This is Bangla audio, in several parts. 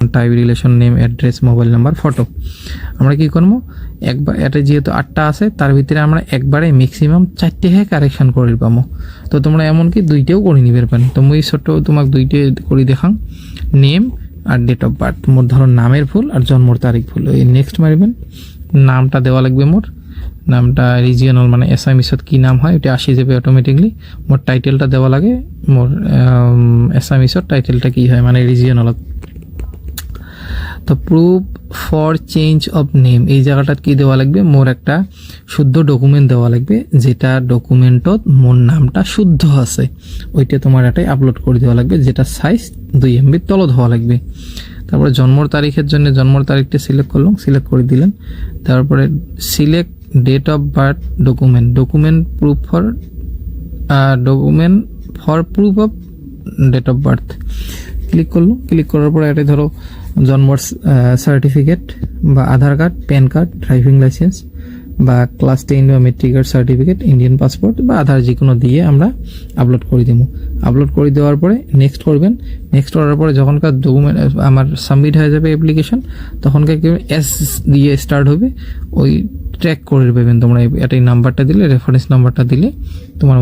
type relation name address mobile number photo আমরা কি করবো একবার এটা যেহেতু 8টা আছে তার ভিতরে আমরা একবারে ম্যাক্সিমাম 4টে কারেকশন করে পাবো তো তোমরা এমনকি 2টেও করে নিবে পারেন তো মুই ছোট তোমাকে 2টে করে দেখাং নেম আর ডেট অফ বার্থ মোর ধরো নামের ভুল আর জন্মর তারিখ ভুল এই নেক্সট মারবেন নামটা দেওয়া লাগবে মোর নামটা রিজিয়নাল মানে অ্যাসামিসত কি নাম হয় এটা আসি যাবে অটোমেটিকলি মোর টাইটেলটা দেওয়া লাগে মোর অ্যাসামিসত টাইটেলটা কি হয় মানে রিজিয়নাল তো proof for change of name এই জায়গাটা কি দেওয়া লাগবে মোর একটা শুদ্ধ ডকুমেন্ট দেওয়া লাগবে যেটা ডকুমেন্টত মোর নামটা শুদ্ধ আছে ওইটা তোমার এটাই আপলোড করে দেওয়া লাগবে যেটা সাইজ 2 MB তলত হওয়া লাগবে তারপরে জন্মর তারিখের জন্য জন্মর তারিখটা সিলেক্ট করলাম সিলেক্ট করে দিলেন তারপরে select date of birth document proof for proof of date of birth click করলো ক্লিক করার পরে এটা ধরো জন্মর সার্টিফিকেট বা Aadhaar card PAN card driving licence বা ক্লাস 10 বা মেট্রিকের সার্টিফিকেট ইন্ডিয়ান পাসপোর্ট বা আধার যে কোনো দিয়ে আমরা আপলোড করে দেবো আপলোড করে দেওয়ার পরে নেক্সট করবেন নেক্সট করার পরে যখনকার ডকুমেন্ট আমার সাবমিট হয়ে যাবে অ্যাপ্লিকেশন তখনকার কি এস দিয়ে স্টার্ট হবে ওই ট্র্যাক করে পাবেন তোমরা এটাই নাম্বারটা দিলে রেফারেন্স নাম্বারটা দিলে তোমার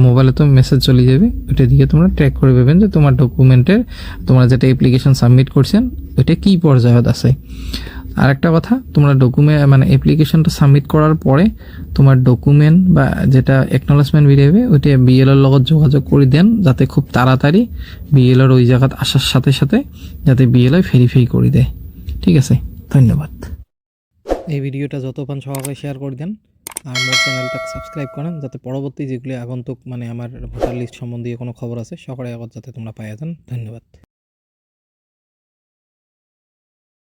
মোবাইলে তো মেসেজ চলে যাবে ওইটা দিয়ে তোমরা ট্র্যাক করে পাবেন যে তোমার ডকুমেন্টের তোমরা যেটা অ্যাপ্লিকেশন সাবমিট করছেন ওইটা কী পর্যায়ত আছে আর একটা কথা তোমরা ডকুমেন্ট মানে অ্যাপ্লিকেশনটা সাবমিট করার পরে তোমার ডকুমেন্ট বা যেটা অ্যাকনলেজমেন্ট বেরিয়ে ওইটা বিএলওর লগত যোগাযোগ করে দেন যাতে খুব তাড়াতাড়ি বিএলওর ওই জায়গাত আসার সাথে সাথে যাতে বিএলও ভেরিফাই করে দেয় ঠিক আছে ধন্যবাদ এই ভিডিওটা যত পান সবাই শেয়ার করে দেন আর মোর চ্যানেলটা সাবস্ক্রাইব করেন যাতে পরবর্তী যেগুলি আগন্তুক মানে আমার ভোটার লিস্ট সম্বন্ধীয় কোনো খবর আছে সকালে আগত যাতে তোমরা পাইয়া যান ধন্যবাদ